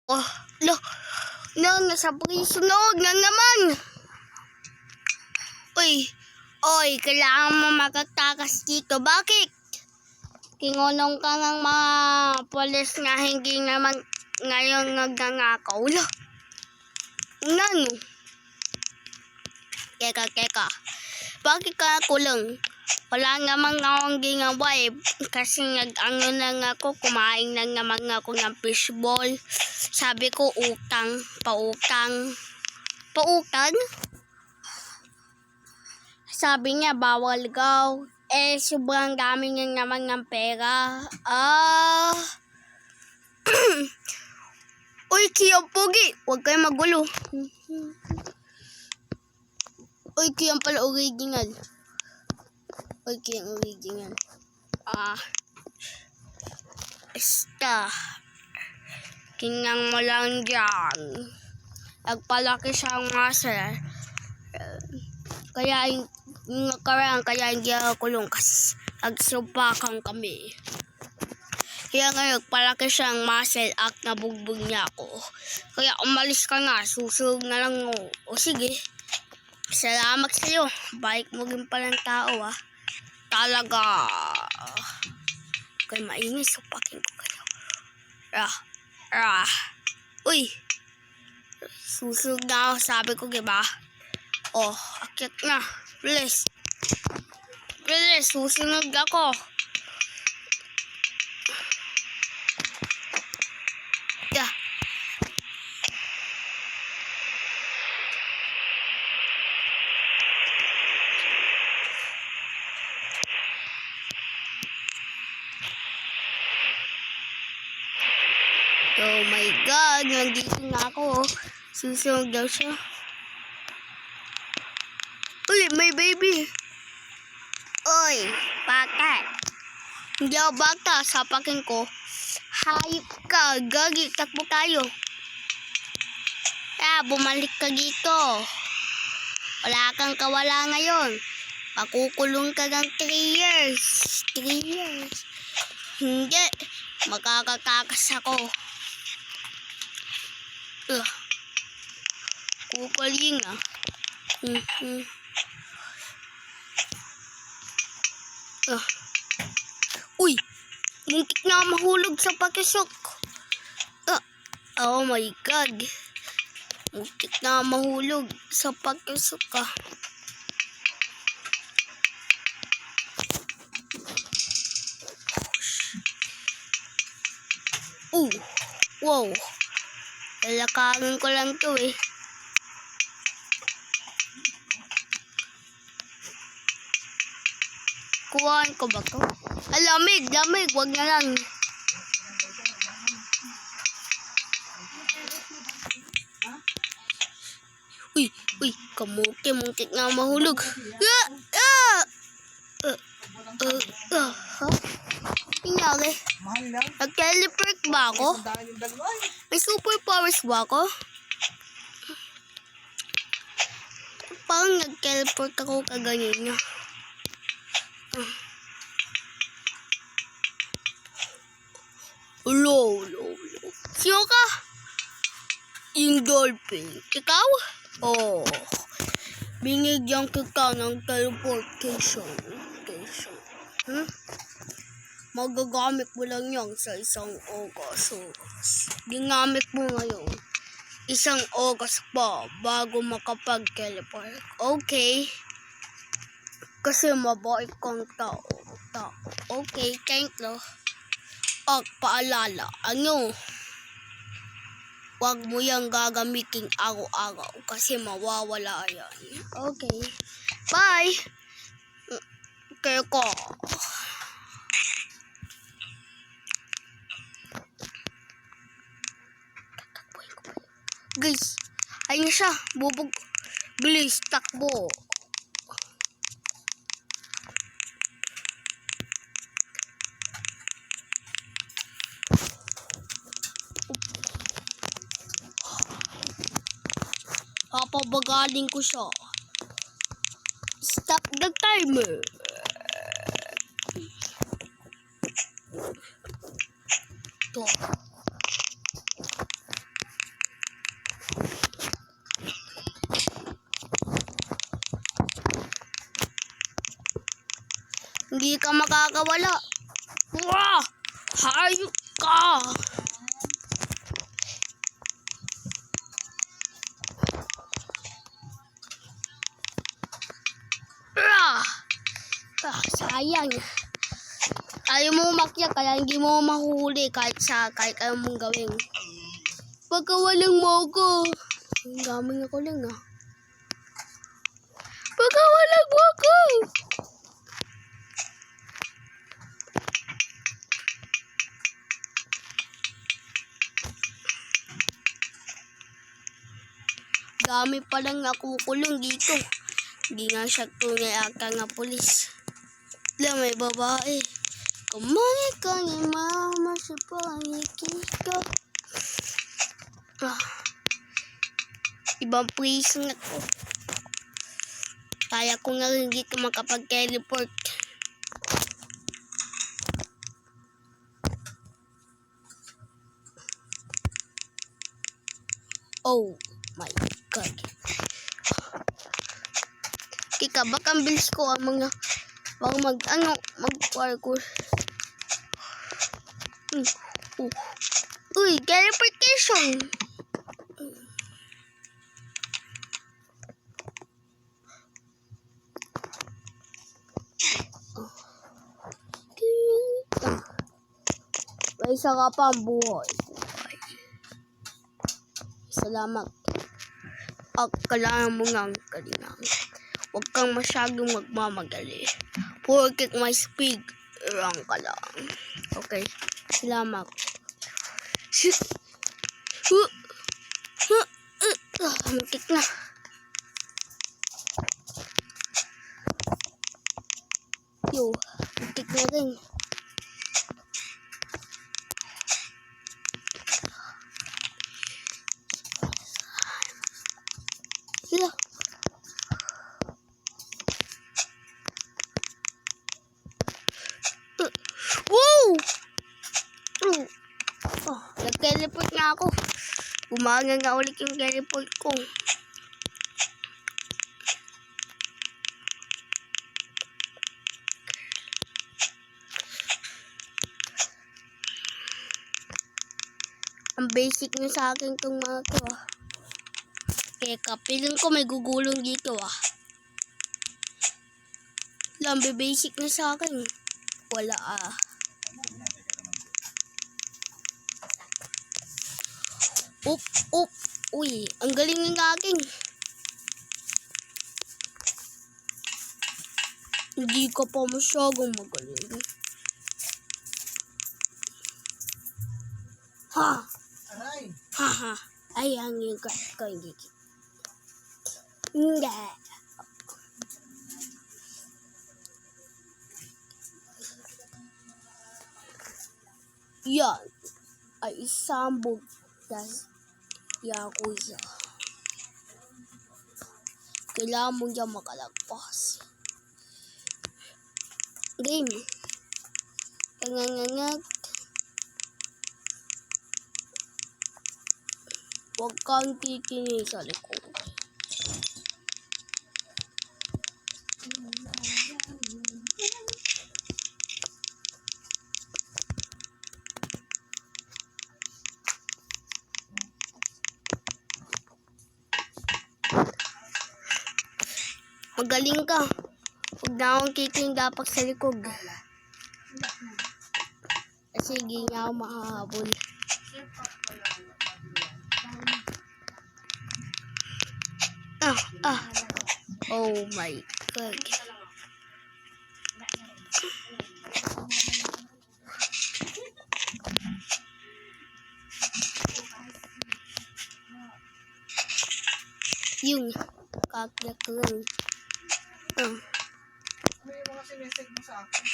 Oh, lo, nasa sunog na naman. Oy, kailangan mo magtakas dito. Bakit? Kingunong ka ng mga polis na hindi naman ngayon nagnanakaw. Lo, ano? Keka. Bakit ka kulong? Wala naman akong ginawa eh. Kasi nag-ano lang ako, kumain lang naman ako ng fishball. Sabi ko pautang. Sabi niya bawal daw. Sobrang dami niya naman ng pera. Uy, Kiyang Pogi, huwag kayo magulo. Uy, Kiyang pala original. Basta. Tingnan mo lang dyan. Nagpalaki siyang muscle. Kaya hindi ako kulong kasi nagsumpakan kami. Kaya ngayon, palaki siyang muscle at nabugbog niya ako. Kaya umalis ka na, susunod na lang ako. O sige, salamat sa'yo. Baik mo rin palang tao Talaga. Kaya mainis, supakin ko kayo. Uy, susunod na ako, sabi ko, diba? Akit na. Please, susunod ako. Oh my God, nandito na ako. Susunod daw siya. Uy, may baby. Oy, bakit? Hindi ako bata, sapakin ko. Hayop ka, gagi, takbo tayo. Bumalik ka dito. Wala kang kawala ngayon. Makukulong ka ng 3 years. 3 years. Hindi, makakatakas ako. Kukuling Uy, muntik na mahulog sa pakisok. Oh my God. Muntik na mahulog sa pakisok Wow. Lalakarin ko lang to eh. Kuhaan ko ba to? Lamig, wag na lang. Uy, kamuti, muntik na mahulog. Nangyari? Nag-teleport ba ako? May superpowers ba ako? Parang nag-teleport ako kaganyan na. Hello. Sino ka? Yung dolphin. Ikaw? Binigyan kita ng teleportation. Magagamit mo lang yan sa isang oras. Ginamit mo ngayon. Isang oras pa bago makapag-teleport. Okay. Kasi mabait kang tao. Okay, thank you. Paalala, wag mo yung gagamitin araw-araw kasi mawawala yan. Okay. Bye! Keko. Guys, ayun siya. Bubog. Bilis, takbo. Papabagaling ko siya. Stop the timer. Ito. Hindi ka makakawala. Wah! Hayop ka! Sayang. Ayaw mo umakyat kaya hindi mo mahuhuli kahit anong mong gawin. Pagkawalang mo ako. Ang daming ako lang Pagkawalang mo ako. Dami pa lang nakukulong dito. Hindi nga siya tunay aka nga pulis. Lang may babae. Kumain ka ni mama sa pangikika. Ibang place na to. Kaya ko nga rin dito makapag-teleport. Oh my God. Kika, baka ang bilis ko ang mga mag-parkour. Uy, teleportation. May isa ka pa ang buhay. Salamat. Kailangan mo nga ang kalinang. Huwag kang masyadong magmamadali. Porket may speed lang ka lang. Okay. Salamat. Muntik na. Muntik na rin. Sila. Nag-teleport na ako. Umaga nga ulit yung teleport ko. Ang basic na sa akin itong mga to Teka, piling ko may gugulong dito Lambe basic na sa akin. Wala Uy, ang galing ng aking. Hindi ka pa masyadong magaling. Ay, ang yung ko hindi. Hindi. Yan ay isambog Yakuza. Kailangan mo dyan makalagpas. Game. Ngangangag. Huwag kang titingin sa likod. Magaling ka. Huwag na akong kiking dapat sa likod. Kasi hindi niya ako makahabol. Oh my God. Yung kakyak lang. May mga sinesig mo sa akin.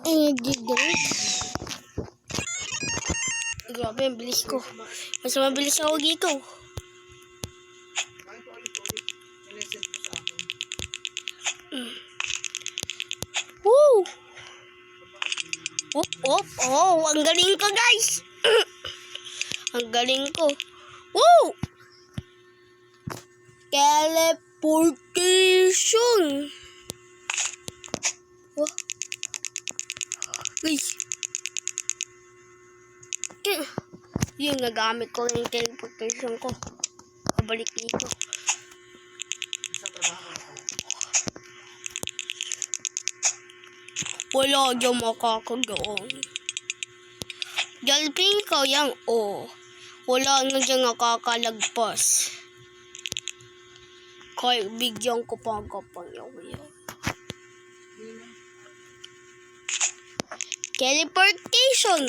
Energy drink. Grabe, ang bilis ko. Mas mabilis ako dito. Sinesig mo sa akin. Woo! Oh, ang galing ko, guys. Ang galing ko. Woo! Teleportation. Oh. Uy. Yung nagamit ko yung teleportation ko. Pabalik dito. Sa trabaho ko. Wala dyan makakagaon. Galping ko yung wala na dyan nakakalagpas. Kaya bigyan ko pa ang kapanyaw yan. Teleportation.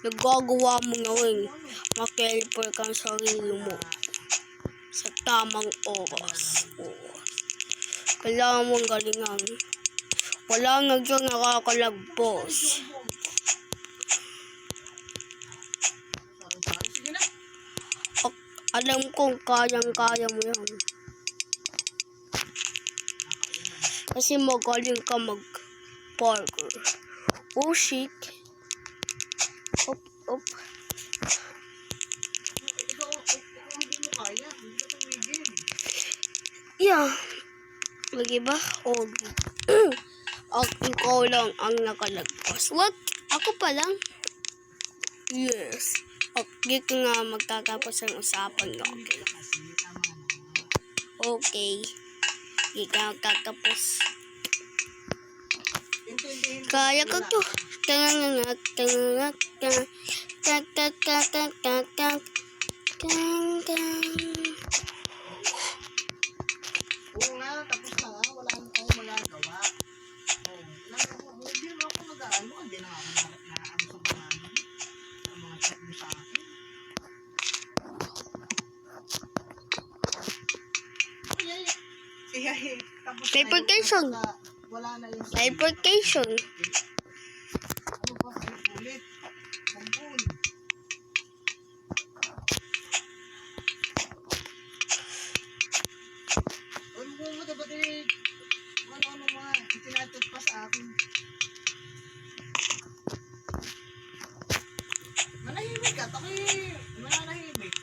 Nagagawa mo ngayon. Mag-teleport ka sa sarili mo. Sa tamang oras. Kailangan mong galingan. Wala na dyan nakakalagpas. Sige na. Alam kong kayang-kaya mo yan. Kasi magaling ka mag-parkour. Oh, shit. Up. Ikaw hindi mo kaya. Hindi ka tumigil. Yeah. Lagi ba? Ikaw lang ang nakalagpas. What? Ako pa lang? Yes. Okay nga magtatapos ang usapan natin. Okay. Hindi ka magtatapos. Intindihin mo. Kaya ko to. Oo nga, tapos na nga. Wala na tayong magagawa. Hindi na ako mag-aano. Hindi na ako na-ano sa mga ano. Sa mga chat mo sa akin. Ay, tapos na yun. Teleportation. Wala na yung Teleportation. ano ba? Ulit. Bumbun. Ano mo diba ano mga itinatot pa sa akin. Manahimik ka. Taki mananahimik.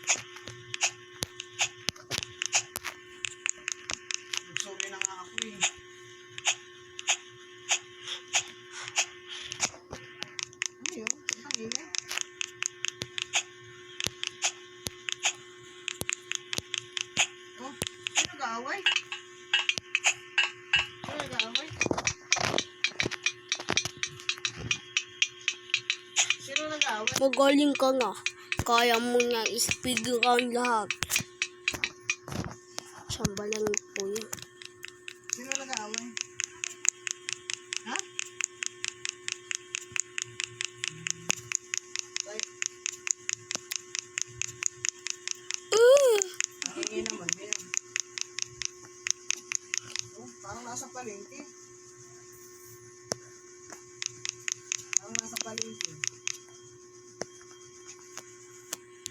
Nagsubi na nga ako eh. Ano yun? Ang ingay. Oh, sino nag-aaway? Sino nag-aaway? Sino nag-aaway? Magaling ka nga. Kaya mo na i-speedrun lahat. Sambalan po yun. Sino nag-aaway? Ha? Ay, ang ingay naman na yun. Oh, parang nasa palengke. Parang nasa palengke.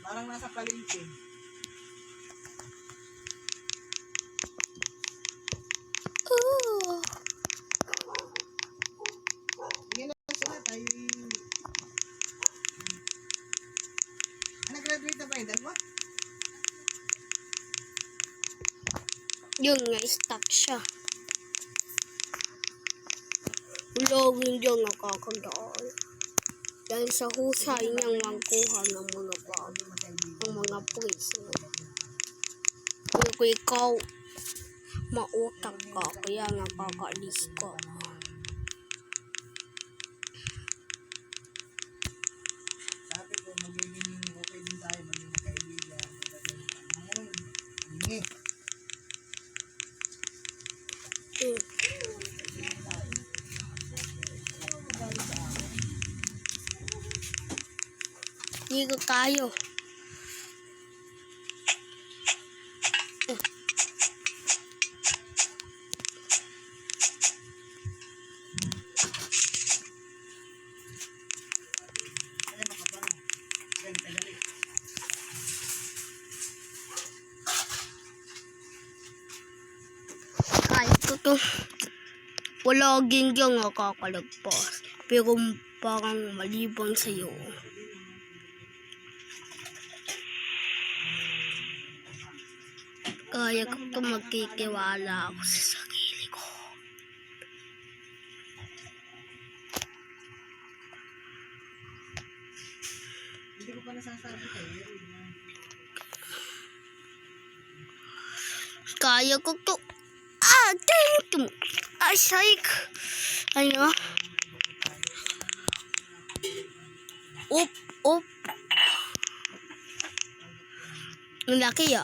Parang nasa palengke. Hindi na sila tayo nag-graduate na ba yung dalawa? Yun nga, stuck siya. Ulogin dyan nakakadaan. Dahil sa husay niyang mangkuha ng mga bag, ng mga prison. Kung ikaw, mautak ka, kaya nakakaalis ka. Sabi ko, magiging okay din tayo, magiging magkaibigan. Hindi. Ligo tayo. Kaya makapano. Galit. Kahit ko to. Wala dyan nakakakalagpas. pero parang malibang sa'yo. Kaya ko ito magkikiwala ako sa sarili ko. Hindi ko pa nasasabi kayo. Kaya ko to. Thank you. Psych. Ano? Up. Ang laki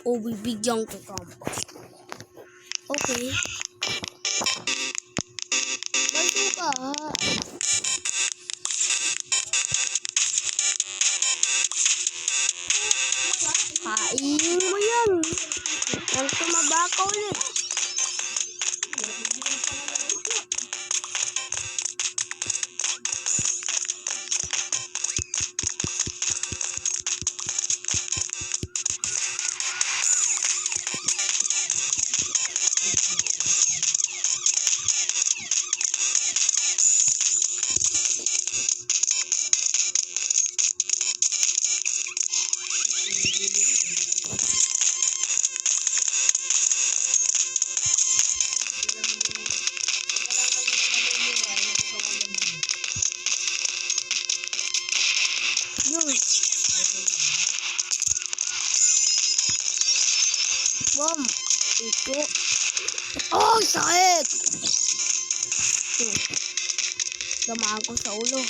bibigyan ko kampas. Okay. Baso ka. Kainin mo yan. Nang tumaba ka ulit. Yun. Bom. Ito. Oh, sakit! Tamaan ko sa ulo.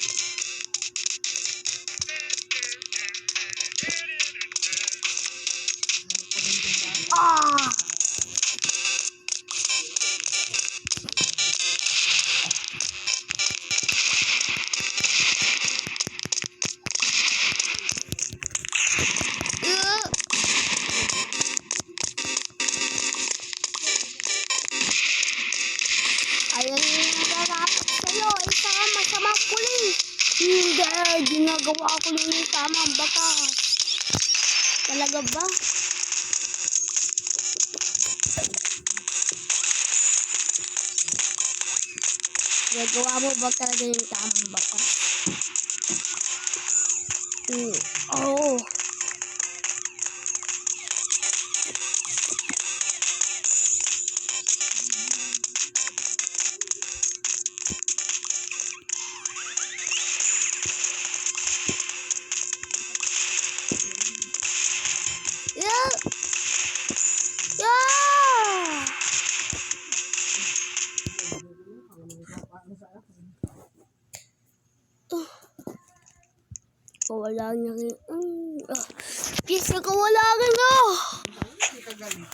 Ayan yung nagarapat sa'yo. Isa ka masamang pulis. Hindi, ginagawa ko lang yung tamang batas. Talaga ba? Ginagawa mo ba talaga yung tamang batas? Oo. Yeah. Wala na rin. Piyesa ko wala rin Hindi ka galit.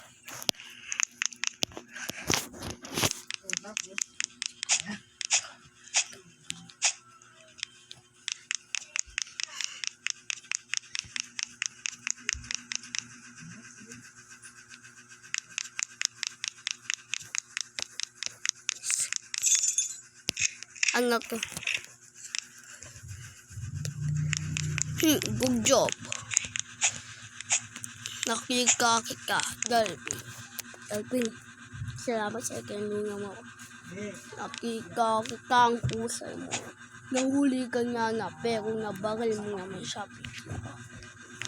Ano to? Good job. Nakilig ka kita, Dalvin. Salamat sa kaninga mo. Nakita kita ang kusay mo. Nahuli ka nga na, pero nabaril mo naman siya.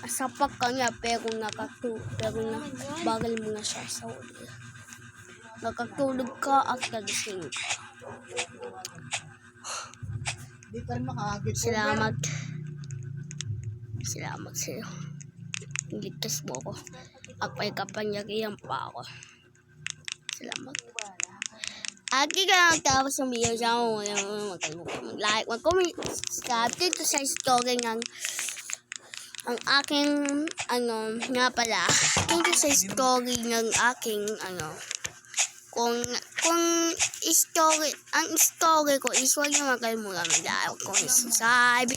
Asapak ka niya, pero nabaril mo na siya sa uli. Nakatulog ka at nagising ka. Hindi ka rin makakagit. Salamat sa'yo. Ligtas mo ako. At may kapangyarihan pa ako. Salamat. Aki ka lang tapos ng video sa ako. Mag-like, mag-comment. Subscribe dito sa story ng ang aking nga pala. Dito sa story ng aking kung story, ang story ko is huwag niyo magkalimutan mag-like, kung subscribe.